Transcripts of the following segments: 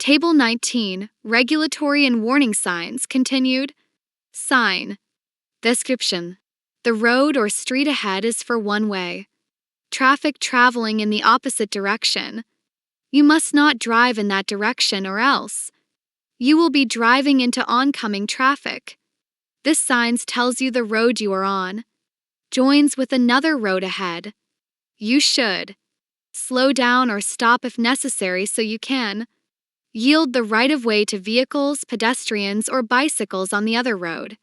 Table 19, Regulatory and Warning Signs, continued. Sign. Description. The road or street ahead is for one way. Traffic traveling in the opposite direction. You must not drive in that direction or else you will be driving into oncoming traffic. This sign tells you the road you are on joins with another road ahead. You should slow down or stop if necessary so you can yield the right-of-way to vehicles, pedestrians, or bicycles on the other road.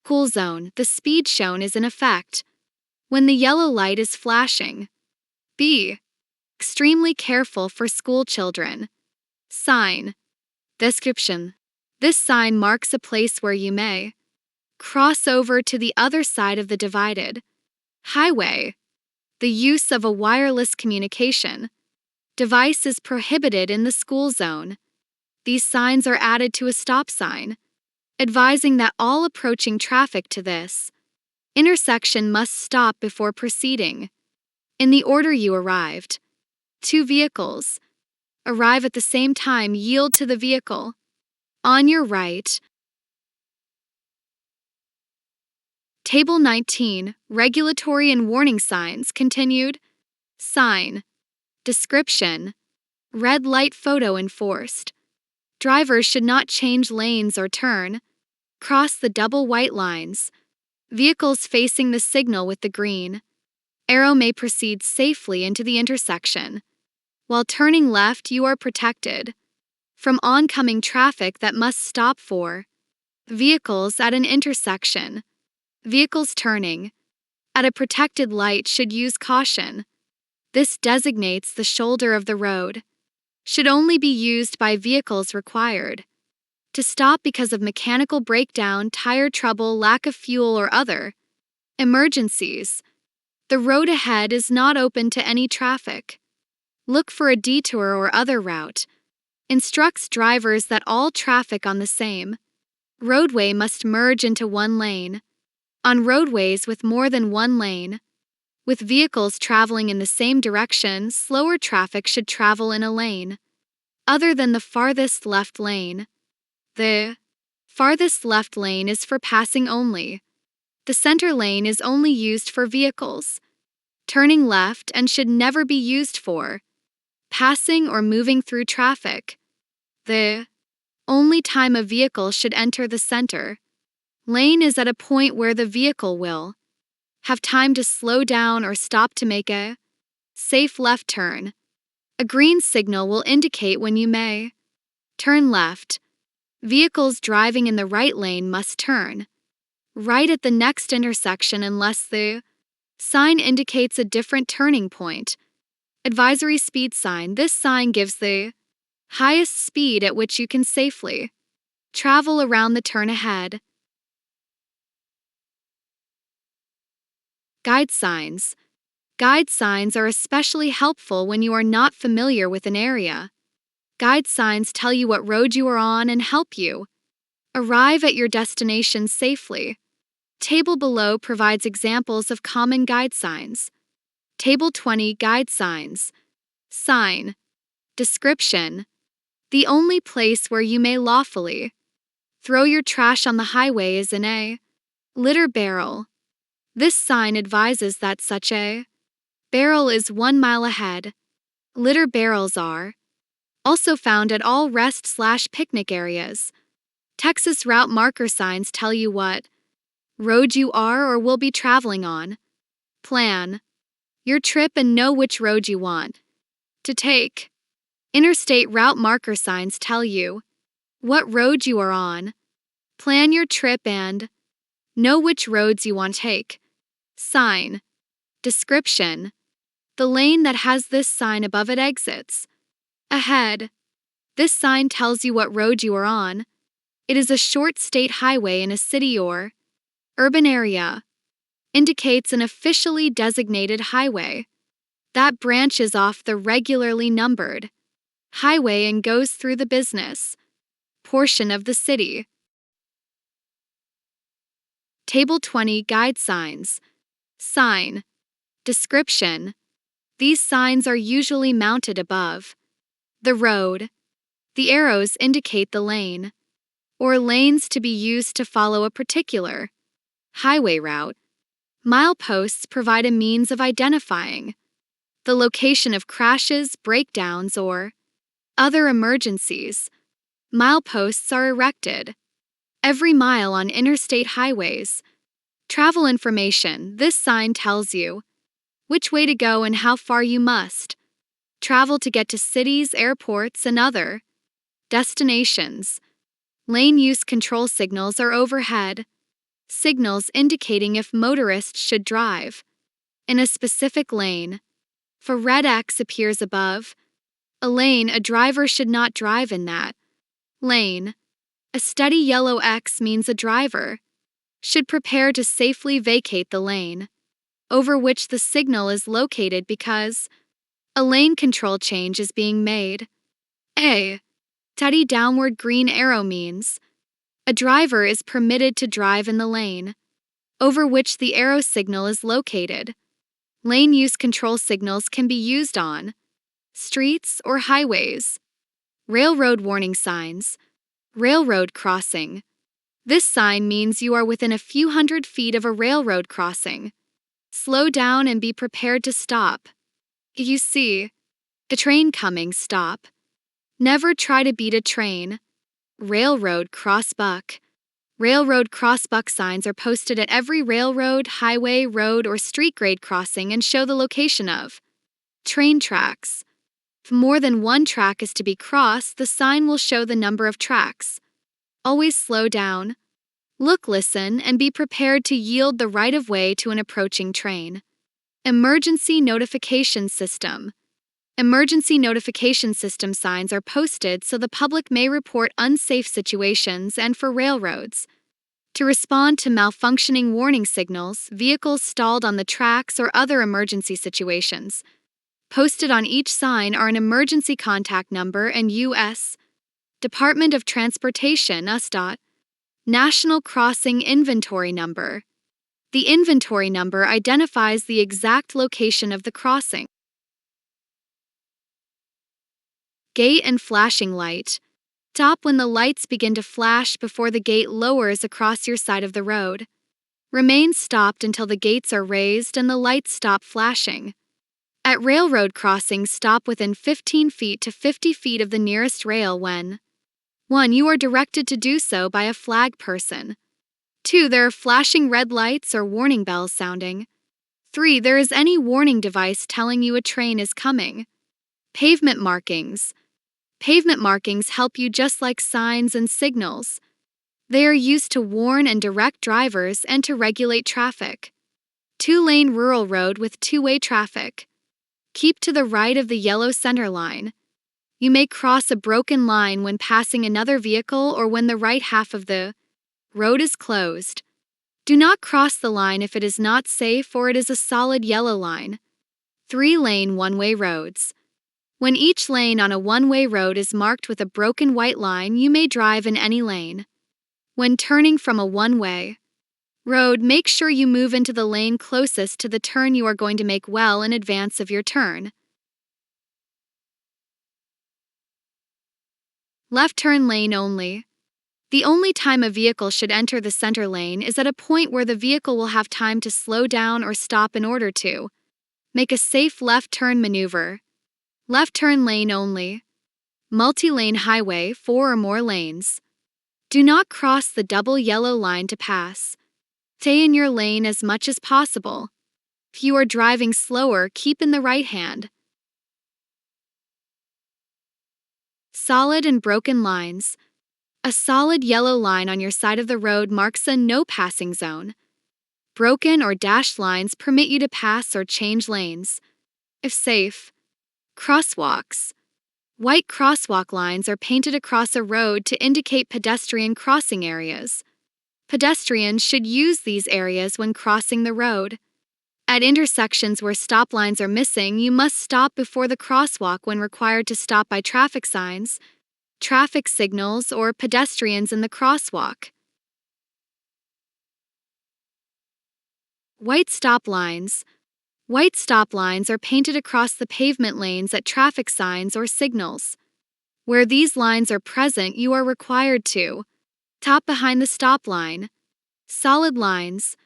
Cool zone. The speed shown is in effect when the yellow light is flashing. Be extremely careful for school children. Sign. Description. This sign marks a place where you may cross over to the other side of the divided highway. The use of a wireless communication device is prohibited in the school zone. These signs are added to a stop sign, advising that all approaching traffic to this intersection must stop before proceeding in the order you arrived. Two vehicles arrive at the same time, yield to the vehicle on your right. Table 19, Regulatory and Warning Signs, continued. Sign. Description. Red light photo enforced. Drivers should not change lanes or cross the double white lines. Vehicles facing the signal with the green arrow may proceed safely into the intersection. While turning left, you are protected from oncoming traffic that must stop for vehicles at an intersection. Vehicles turning at a protected light should use caution. This designates the shoulder of the road. Should only be used by vehicles required to stop because of mechanical breakdown, tire trouble, lack of fuel, or other emergencies. The road ahead is not open to any traffic. Look for a detour or other route. Instructs drivers that all traffic on the same roadway must merge into one lane. On roadways with more than one lane, with vehicles traveling in the same direction, slower traffic should travel in a lane other than the farthest left lane. The farthest left lane is for passing only. The center lane is only used for vehicles turning left and should never be used for passing or moving through traffic. The only time a vehicle should enter the center lane is at a point where the vehicle will have time to slow down or stop to make a safe left turn. A green signal will indicate when you may turn left. Vehicles driving in the right lane must turn right at the next intersection unless the sign indicates a different turning point. Advisory speed sign. This sign gives the highest speed at which you can safely travel around the turn ahead. Guide signs. Guide signs are especially helpful when you are not familiar with an area. Guide signs tell you what road you are on and help you arrive at your destination safely. Table below provides examples of common guide signs. Table 20, Guide signs. Sign. Description. The only place where you may lawfully throw your trash on the highway is in a litter barrel. This sign advises that such a barrel is 1 mile ahead. Litter barrels are also found at all rest/picnic areas. Texas route marker signs tell you what road you are or will be traveling on. Plan your trip and know which road you want to take. Interstate route marker signs tell you what road you are on. Plan your trip and know which roads you want to take. Sign. Description. The lane that has this sign above it exits ahead. This sign tells you what road you are on. It is a short state highway in a city or urban area. Indicates an officially designated highway that branches off the regularly numbered highway and goes through the business portion of the city. Table 20, Guide signs. Sign. Description. These signs are usually mounted above the road. The arrows indicate the lane, or lanes to be used to follow a particular highway route. Mileposts provide a means of identifying the location of crashes, breakdowns, or other emergencies. Mileposts are erected every mile on interstate highways. Travel information. This sign tells you which way to go and how far you must travel to get to cities, airports, and other destinations. Lane use control signals are overhead signals indicating if motorists should drive in a specific lane. If a red X appears above a lane, a driver should not drive in that lane. A steady yellow X means a driver should prepare to safely vacate the lane over which the signal is located because a lane control change is being made. A steady downward green arrow means a driver is permitted to drive in the lane over which the arrow signal is located. Lane use control signals can be used on streets or highways. Railroad warning signs. Railroad crossing. This sign means you are within a few hundred feet of a railroad crossing. Slow down and be prepared to stop. If you see a train coming, stop. Never try to beat a train. Railroad crossbuck. Railroad crossbuck signs are posted at every railroad, highway, road, or street grade crossing and show the location of train tracks. If more than one track is to be crossed, the sign will show the number of tracks. Always slow down. Look, listen, and be prepared to yield the right-of-way to an approaching train. Emergency notification system. Emergency notification system signs are posted so the public may report unsafe situations and for railroads to respond to malfunctioning warning signals, vehicles stalled on the tracks, or other emergency situations. Posted on each sign are an emergency contact number and U.S. Department of Transportation (USDOT) National Crossing Inventory Number. The inventory number identifies the exact location of the crossing. Gate and flashing light. Stop when the lights begin to flash before the gate lowers across your side of the road. Remain stopped until the gates are raised and the lights stop flashing. At railroad crossings, stop within 15 feet to 50 feet of the nearest rail when 1. You are directed to do so by a flag person. 2. There are flashing red lights or warning bells sounding. 3. There is any warning device telling you a train is coming. Pavement markings. Pavement markings help you just like signs and signals. They are used to warn and direct drivers and to regulate traffic. 2-lane rural road with two-way traffic. Keep to the right of the yellow center line. You may cross a broken line when passing another vehicle or when the right half of the road is closed. Do not cross the line if it is not safe or it is a solid yellow line. 3-lane one-way roads. When each lane on a one-way road is marked with a broken white line, you may drive in any lane. When turning from a one-way road, make sure you move into the lane closest to the turn you are going to make well in advance of your turn. Left turn lane only. The only time a vehicle should enter the center lane is at a point where the vehicle will have time to slow down or stop in order to make a safe left turn maneuver. Left turn lane only. Multi-lane highway, 4 or more lanes. Do not cross the double yellow line to pass. Stay in your lane as much as possible. If you are driving slower, keep in the right hand. Solid and broken lines. A solid yellow line on your side of the road marks a no passing zone. Broken or dashed lines permit you to pass or change lanes. If safe. Crosswalks. White crosswalk lines are painted across a road to indicate pedestrian crossing areas. Pedestrians should use these areas when crossing the road. At intersections where stop lines are missing, you must stop before the crosswalk when required to stop by traffic signs, traffic signals, or pedestrians in the crosswalk. White stop lines. White stop lines are painted across the pavement lanes at traffic signs or signals. Where these lines are present, you are required to stop behind the stop line. Solid lines.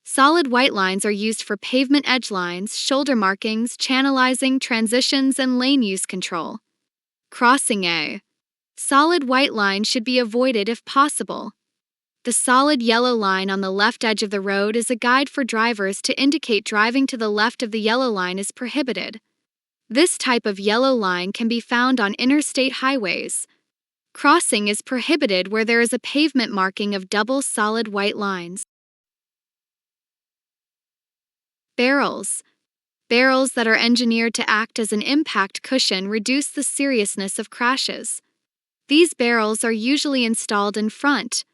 Solid white lines are used for pavement edge lines, shoulder markings, channelizing, transitions, and lane use control. Crossing A. Solid white line should be avoided if possible. The solid yellow line on the left edge of the road is a guide for drivers to indicate driving to the left of the yellow line is prohibited. This type of yellow line can be found on interstate highways. Crossing is prohibited where there is a pavement marking of double solid white lines. Barrels. Barrels that are engineered to act as an impact cushion reduce the seriousness of crashes. These barrels are usually installed in front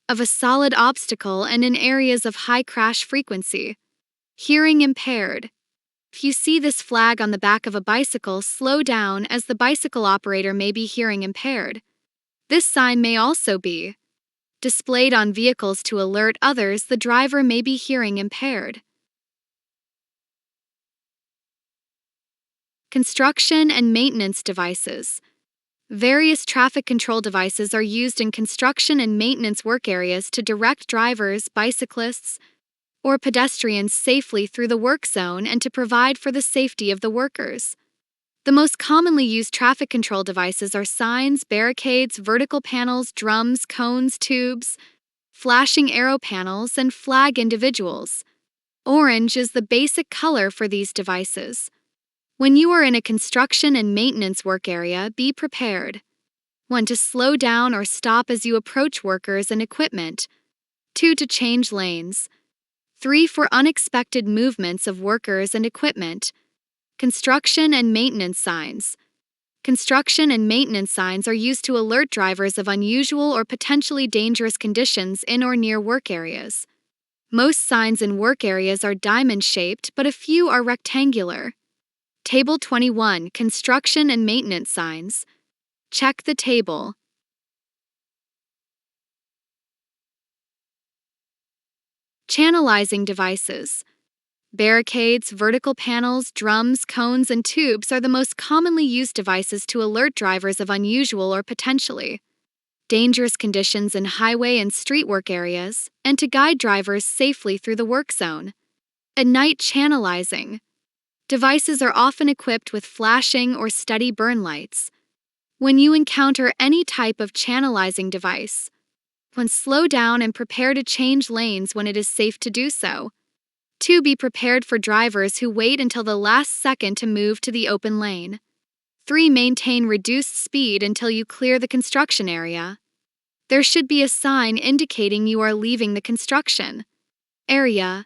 of a solid obstacle and in areas of high crash frequency. Hearing impaired. If you see this flag on the back of a bicycle, slow down as the bicycle operator may be hearing impaired. This sign may also be displayed on vehicles to alert others the driver may be hearing impaired. Construction and maintenance devices. Various traffic control devices are used in construction and maintenance work areas to direct drivers, bicyclists, or pedestrians safely through the work zone and to provide for the safety of the workers. The most commonly used traffic control devices are signs, barricades, vertical panels, drums, cones, tubes, flashing arrow panels, and flag individuals. Orange is the basic color for these devices. When you are in a construction and maintenance work area, be prepared. 1. To slow down or stop as you approach workers and equipment. 2. To change lanes. 3. For unexpected movements of workers and equipment. Construction and maintenance signs. Construction and maintenance signs are used to alert drivers of unusual or potentially dangerous conditions in or near work areas. Most signs in work areas are diamond-shaped, but a few are rectangular. Table 21. Construction and maintenance signs. Check the table. Channelizing devices. Barricades, vertical panels, drums, cones, and tubes are the most commonly used devices to alert drivers of unusual or potentially dangerous conditions in highway and street work areas, and to guide drivers safely through the work zone. At night, channelizing. Devices are often equipped with flashing or steady burn lights. When you encounter any type of channelizing device, 1. Slow down and prepare to change lanes when it is safe to do so. 2. Be prepared for drivers who wait until the last second to move to the open lane. 3. Maintain reduced speed until you clear the construction area. There should be a sign indicating you are leaving the construction area.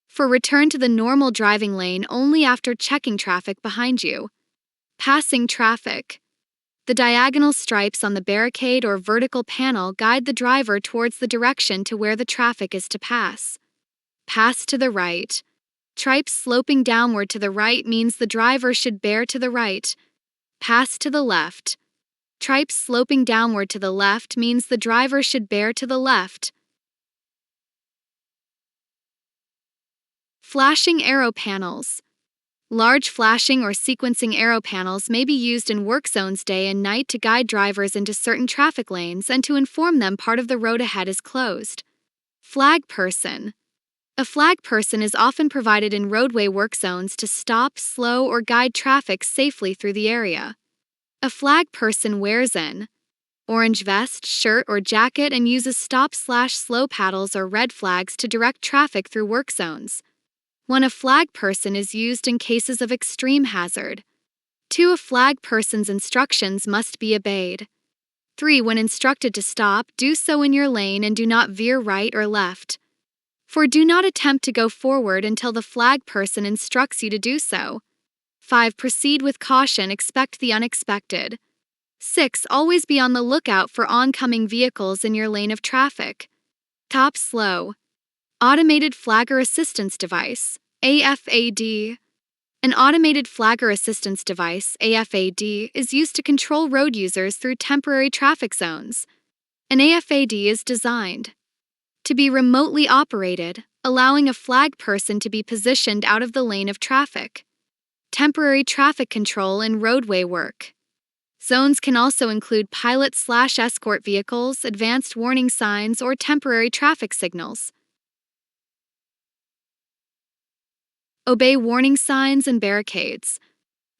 4. Return to the normal driving lane only after checking traffic behind you. Passing traffic. The diagonal stripes on the barricade or vertical panel guide the driver towards the direction to where the traffic is to pass. Pass to the right. Stripes sloping downward to the right means the driver should bear to the right. Pass to the left. Stripes sloping downward to the left means the driver should bear to the left. Flashing arrow panels. Large flashing or sequencing arrow panels may be used in work zones day and night to guide drivers into certain traffic lanes and to inform them part of the road ahead is closed. Flag person. A flag person is often provided in roadway work zones to stop, slow, or guide traffic safely through the area. A flag person wears an orange vest, shirt, or jacket and uses stop/slow paddles or red flags to direct traffic through work zones. 1. A flag person is used in cases of extreme hazard. 2. A flag person's instructions must be obeyed. 3. When instructed to stop, do so in your lane and do not veer right or left. 4. Do not attempt to go forward until the flag person instructs you to do so. 5. Proceed with caution, expect the unexpected. 6. Always be on the lookout for oncoming vehicles in your lane of traffic. Stop slow. Automated Flagger Assistance Device, AFAD. An automated flagger assistance device, AFAD, is used to control road users through temporary traffic zones. An AFAD is designed to be remotely operated, allowing a flag person to be positioned out of the lane of traffic. Temporary traffic control in roadway work. Zones can also include pilot/escort vehicles, advanced warning signs, or temporary traffic signals. Obey warning signs and barricades.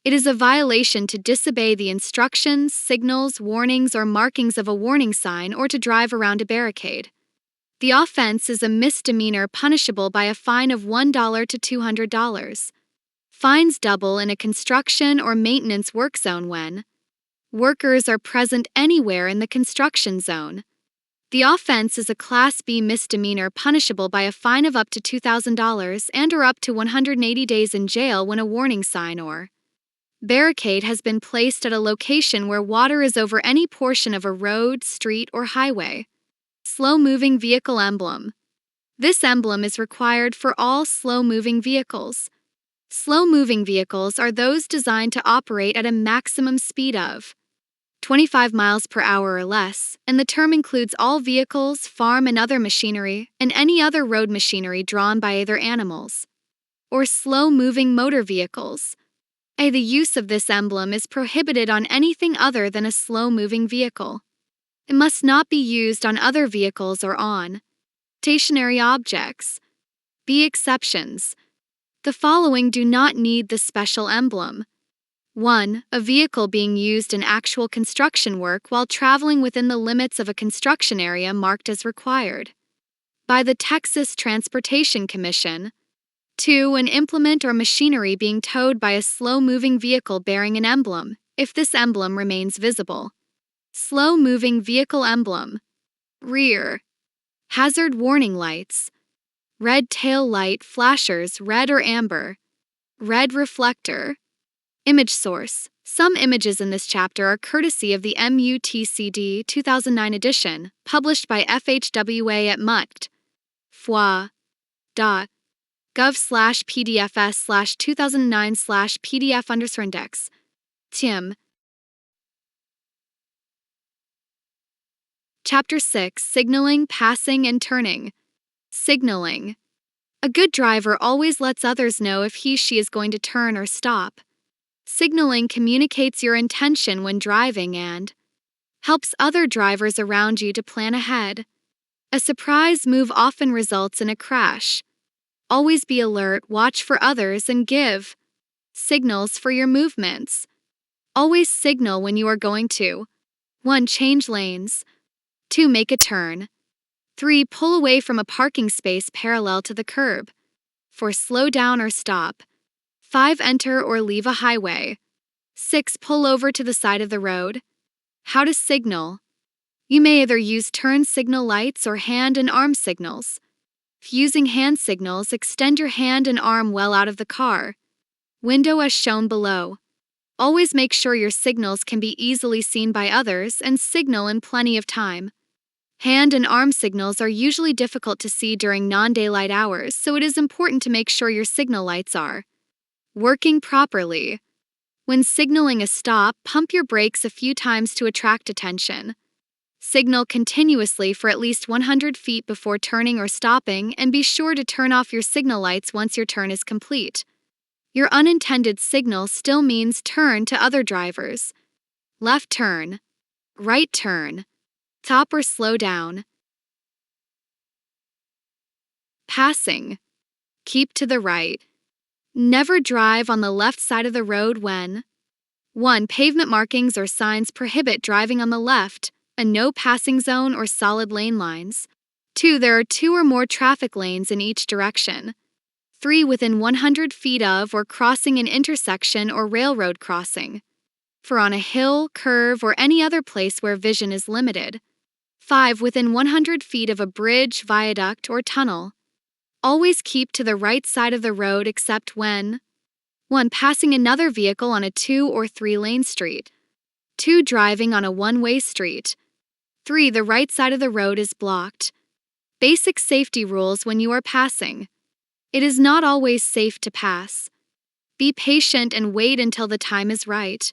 It is a violation to disobey the instructions, signals, warnings, or markings of a warning sign or to drive around a barricade. The offense is a misdemeanor punishable by a fine of $1 to $200. Fines double in a construction or maintenance work zone when workers are present anywhere in the construction zone. The offense is a Class B misdemeanor punishable by a fine of up to $2,000 and/or up to 180 days in jail when a warning sign or barricade has been placed at a location where water is over any portion of a road, street, or highway. Slow-moving vehicle emblem. This emblem is required for all slow-moving vehicles. Slow-moving vehicles are those designed to operate at a maximum speed of 25 miles per hour or less, and the term includes all vehicles, farm and other machinery, and any other road machinery drawn by either animals or slow-moving motor vehicles. The use of this emblem is prohibited on anything other than a slow-moving vehicle. It must not be used on other vehicles or on stationary objects. B. Exceptions. The following do not need the special emblem. 1. A vehicle being used in actual construction work while traveling within the limits of a construction area marked as required by the Texas Transportation Commission. 2. An implement or machinery being towed by a slow-moving vehicle bearing an emblem, if this emblem remains visible. Slow-moving vehicle emblem. Rear. Hazard warning lights. Red tail light flashers, red or amber. Red reflector. Image source. Some images in this chapter are courtesy of the MUTCD 2009 edition, published by FHWA at muct.gov/pdfs/2009/pdf_index. Tim. Chapter 6. Signaling, Passing, and Turning. Signaling. A good driver always lets others know if he/she is going to turn or stop. Signaling communicates your intention when driving and helps other drivers around you to plan ahead. A surprise move often results in a crash. Always be alert, watch for others, and give signals for your movements. Always signal when you are going to 1. Change lanes. 2. Make a turn. 3. Pull away from a parking space parallel to the curb. 4. Slow down or stop. 5. Enter or leave a highway. 6. Pull over to the side of the road. How to signal. You may either use turn signal lights or hand and arm signals. If using hand signals, extend your hand and arm well out of the car window as shown below. Always make sure your signals can be easily seen by others and signal in plenty of time. Hand and arm signals are usually difficult to see during non-daylight hours, so it is important to make sure your signal lights are working properly. When signaling a stop, pump your brakes a few times to attract attention. Signal continuously for at least 100 feet before turning or stopping, and be sure to turn off your signal lights once your turn is complete. Your unintended signal still means turn to other drivers. Left turn. Right turn. Stop or slow down. Passing. Keep to the right. Never drive on the left side of the road when 1. Pavement markings or signs prohibit driving on the left, a no passing zone or solid lane lines. 2. There are 2 or more traffic lanes in each direction. 3. Within 100 feet of or crossing an intersection or railroad crossing. 4. On a hill, curve, or any other place where vision is limited. 5. Within 100 feet of a bridge, viaduct, or tunnel. Always keep to the right side of the road except when 1. Passing another vehicle on a 2 or 3 lane street. 2. Driving on a one-way street. 3. The right side of the road is blocked. Basic safety rules when you are passing. It is not always safe to pass. Be patient and wait until the time is right.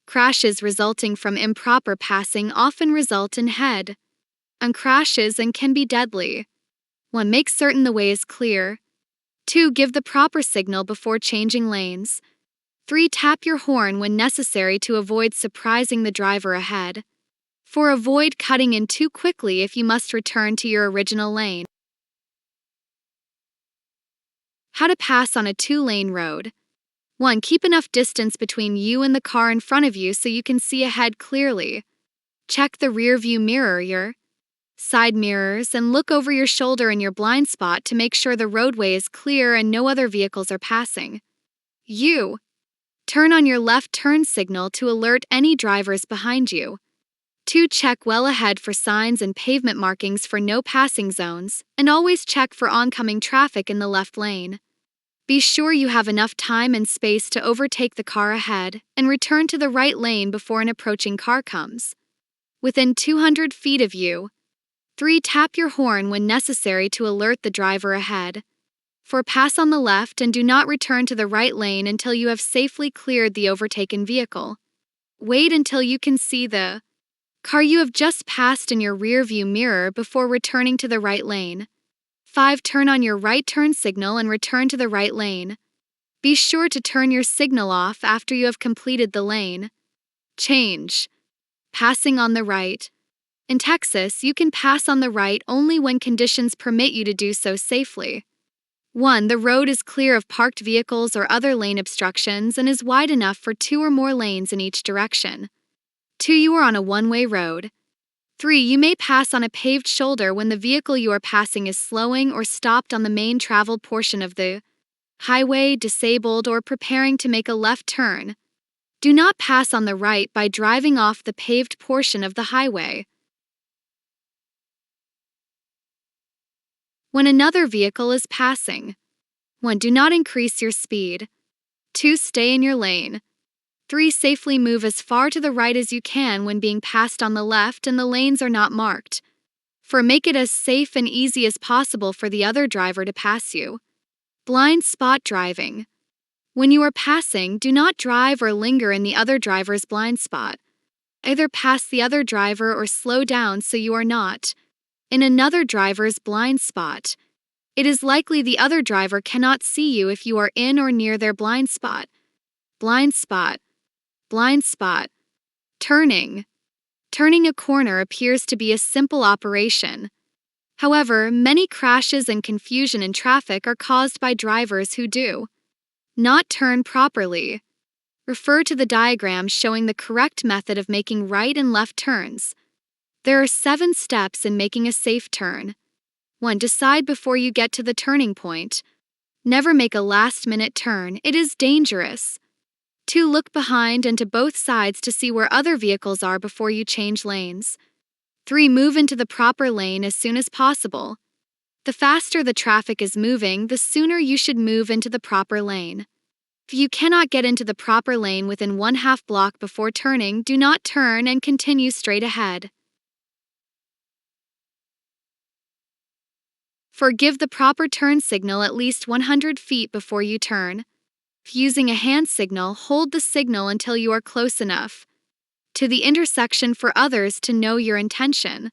Crashes resulting from improper passing often result in head-on crashes and can be deadly. 1. Make certain the way is clear. 2. Give the proper signal before changing lanes. 3. Tap your horn when necessary to avoid surprising the driver ahead. 4. Avoid cutting in too quickly if you must return to your original lane. How to pass on a 2-lane road. 1. Keep enough distance between you and the car in front of you so you can see ahead clearly. Check the rear view mirror, your side mirrors, and look over your shoulder and your blind spot to make sure the roadway is clear and no other vehicles are passing. You turn on your left turn signal to alert any drivers behind you. 2. Check well ahead for signs and pavement markings for no passing zones, and always check for oncoming traffic in the left lane. Be sure you have enough time and space to overtake the car ahead and return to the right lane before an approaching car comes. Within 200 feet of you. 3. Tap your horn when necessary to alert the driver ahead. 4. Pass on the left and do not return to the right lane until you have safely cleared the overtaken vehicle. Wait until you can see the car you have just passed in your rear view mirror before returning to the right lane. 5. Turn on your right turn signal and return to the right lane. Be sure to turn your signal off after you have completed the lane change. Passing on the right. In Texas, you can pass on the right only when conditions permit you to do so safely. 1. The road is clear of parked vehicles or other lane obstructions and is wide enough for 2 or more lanes in each direction. 2. You are on a one-way road. 3. You may pass on a paved shoulder when the vehicle you are passing is slowing or stopped on the main traveled portion of the highway, disabled, or preparing to make a left turn. Do not pass on the right by driving off the paved portion of the highway. When another vehicle is passing. 1. Do not increase your speed. 2. Stay in your lane. 3. Safely move as far to the right as you can when being passed on the left and the lanes are not marked. 4. Make it as safe and easy as possible for the other driver to pass you. Blind spot driving. When you are passing, do not drive or linger in the other driver's blind spot. Either pass the other driver or slow down so you are not in another driver's blind spot. It is likely the other driver cannot see you if you are in or near their blind spot. Blind spot. Blind spot. Turning. Turning a corner appears to be a simple operation. However, many crashes and confusion in traffic are caused by drivers who do not turn properly. Refer to the diagram showing the correct method of making right and left turns. There are 7 steps in making a safe turn. 1. Decide before you get to the turning point. Never make a last-minute turn, it is dangerous. 2. Look behind and to both sides to see where other vehicles are before you change lanes. 3. Move into the proper lane as soon as possible. The faster the traffic is moving, the sooner you should move into the proper lane. If you cannot get into the proper lane within 1/2 block before turning, do not turn and continue straight ahead. 4. Give the proper turn signal at least 100 feet before you turn. If using a hand signal, hold the signal until you are close enough to the intersection for others to know your intention.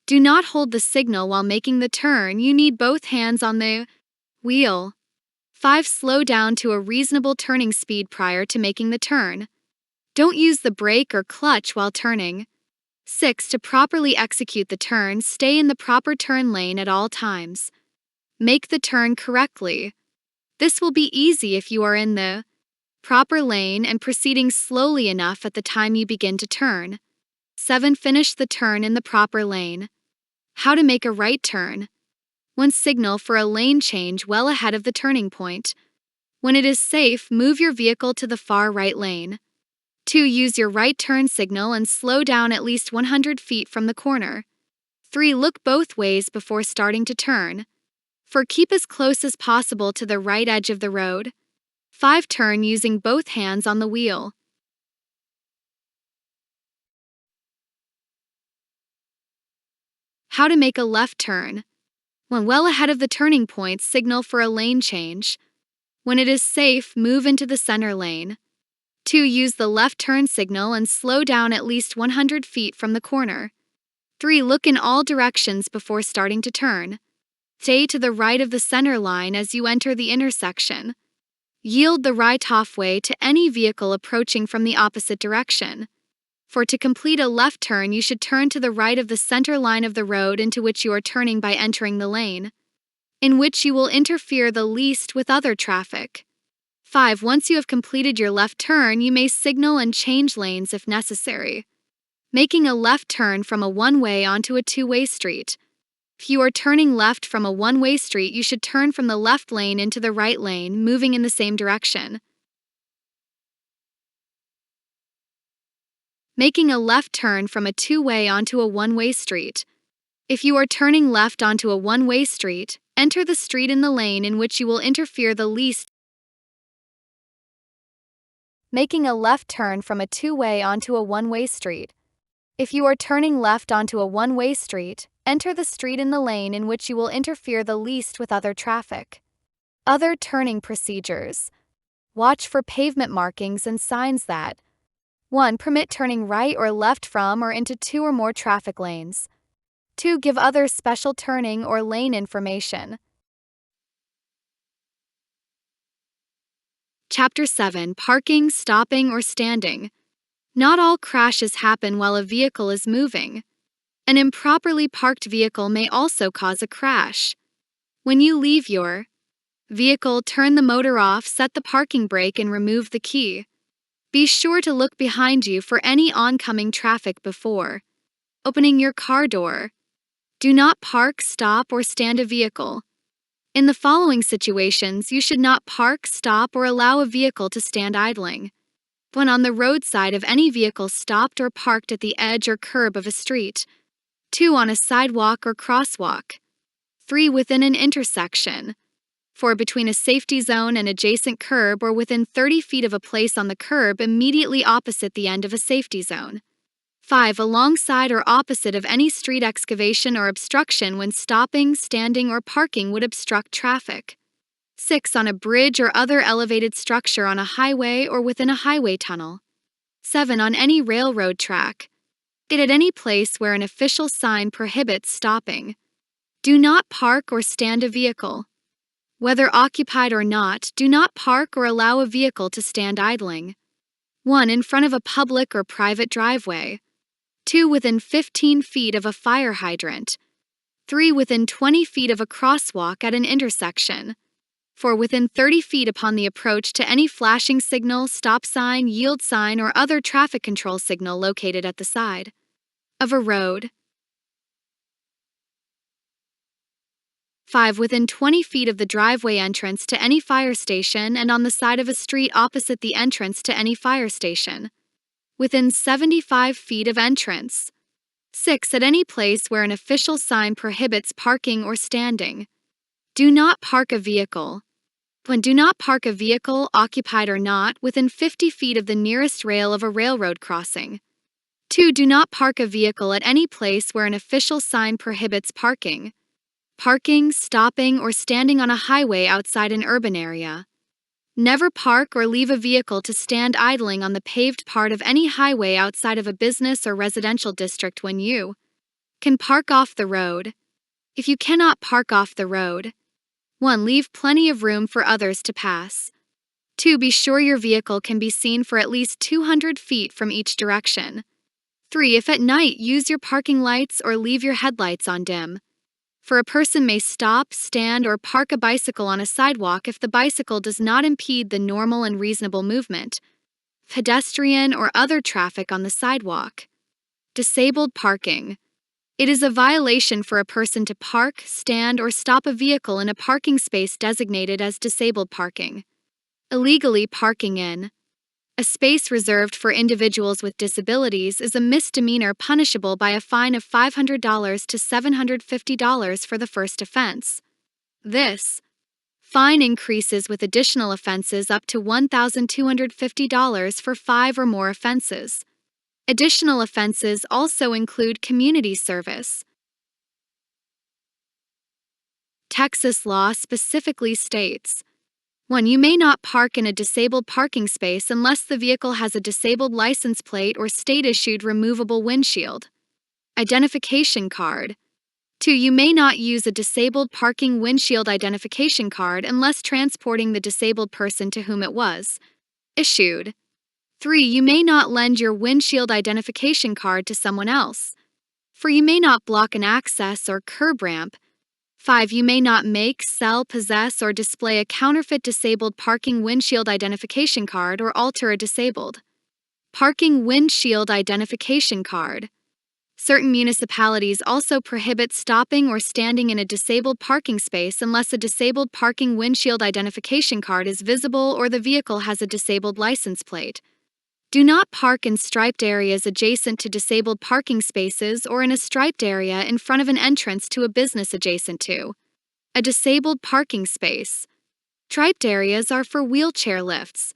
Do not hold the signal while making the turn, you need both hands on the wheel. 5. Slow down to a reasonable turning speed prior to making the turn. Don't use the brake or clutch while turning. 6. To properly execute the turn, stay in the proper turn lane at all times. Make the turn correctly. This will be easy if you are in the proper lane and proceeding slowly enough at the time you begin to turn. 7. Finish the turn in the proper lane. How to make a right turn. 1. Signal for a lane change well ahead of the turning point. When it is safe, move your vehicle to the far right lane. 2. Use your right turn signal and slow down at least 100 feet from the corner. 3. Look both ways before starting to turn. 4. Keep as close as possible to the right edge of the road. 5. Turn using both hands on the wheel. How to make a left turn. When well ahead of the turning point, signal for a lane change. When it is safe, move into the center lane. 2. Use the left turn signal and slow down at least 100 feet from the corner. 3. Look in all directions before starting to turn. Stay to the right of the center line as you enter the intersection. Yield the right-off way to any vehicle approaching from the opposite direction. For to complete a left turn, you should turn to the right of the center line of the road into which you are turning by entering the lane, in which you will interfere the least with other traffic. 5. Once you have completed your left turn, you may signal and change lanes if necessary, making a left turn from a one-way onto a two-way street. If you are turning left from a one-way street, you should turn from the left lane into the right lane, moving in the same direction. Making a left turn from a two-way onto a one-way street. If you are turning left onto a one-way street, enter the street in the lane in which you will interfere the least. Making a left turn from a two-way onto a one-way street. If you are turning left onto a one-way street, enter the street in the lane in which you will interfere the least with other traffic. Other turning procedures. Watch for pavement markings and signs that 1. Permit turning right or left from or into two or more traffic lanes. 2. Give others special turning or lane information. Chapter 7. Parking, stopping, or standing. Not all crashes happen while a vehicle is moving. An improperly parked vehicle may also cause a crash. When you leave your vehicle, turn the motor off, set the parking brake, and remove the key. Be sure to look behind you for any oncoming traffic before opening your car door. Do not park, stop, or stand a vehicle. In the following situations, you should not park, stop, or allow a vehicle to stand idling. 1. On the roadside of any vehicle stopped or parked at the edge or curb of a street. 2. On a sidewalk or crosswalk. 3. Within an intersection. 4. Between a safety zone and adjacent curb or within 30 feet of a place on the curb immediately opposite the end of a safety zone. 5. Alongside or opposite of any street excavation or obstruction when stopping, standing, or parking would obstruct traffic. 6. On a bridge or other elevated structure on a highway or within a highway tunnel. 7. On any railroad track. 8. At any place where an official sign prohibits stopping. Do not park or stand a vehicle. Whether occupied or not, do not park or allow a vehicle to stand idling. 1. In front of a public or private driveway. 2. Within 15 feet of a fire hydrant. 3. Within 20 feet of a crosswalk at an intersection. 4. Within 30 feet upon the approach to any flashing signal, stop sign, yield sign, or other traffic control signal located at the side of a road. 5. Within 20 feet of the driveway entrance to any fire station and on the side of a street opposite the entrance to any fire station. Within 75 feet of entrance. 6. At any place where an official sign prohibits parking or standing. Do not park a vehicle. 1. Do not park a vehicle, occupied or not, within 50 feet of the nearest rail of a railroad crossing. 2. Do not park a vehicle at any place where an official sign prohibits parking. Parking, stopping, or standing on a highway outside an urban area. Never park or leave a vehicle to stand idling on the paved part of any highway outside of a business or residential district when you can park off the road. If you cannot park off the road, 1. Leave plenty of room for others to pass. 2. Be sure your vehicle can be seen for at least 200 feet from each direction. 3. If at night, use your parking lights or leave your headlights on dim. For a person may stop, stand, or park a bicycle on a sidewalk if the bicycle does not impede the normal and reasonable movement, pedestrian, or other traffic on the sidewalk. Disabled parking. It is a violation for a person to park, stand, or stop a vehicle in a parking space designated as disabled parking. Illegally parking in a space reserved for individuals with disabilities is a misdemeanor punishable by a fine of $500 to $750 for the first offense. This fine increases with additional offenses up to $1,250 for 5 or more offenses. Additional offenses also include community service. Texas law specifically states 1. You may not park in a disabled parking space unless the vehicle has a disabled license plate or state-issued removable windshield, identification card, 2. You may not use a disabled parking windshield identification card unless transporting the disabled person to whom it was issued. 3. You may not lend your windshield identification card to someone else. 4. You may not block an access or curb ramp. 5. You may not make, sell, possess, or display a counterfeit disabled parking windshield identification card or alter a disabled parking windshield identification card. Certain municipalities also prohibit stopping or standing in a disabled parking space unless a disabled parking windshield identification card is visible or the vehicle has a disabled license plate. Do not park in striped areas adjacent to disabled parking spaces or in a striped area in front of an entrance to a business adjacent to a disabled parking space. Striped areas are for wheelchair lifts,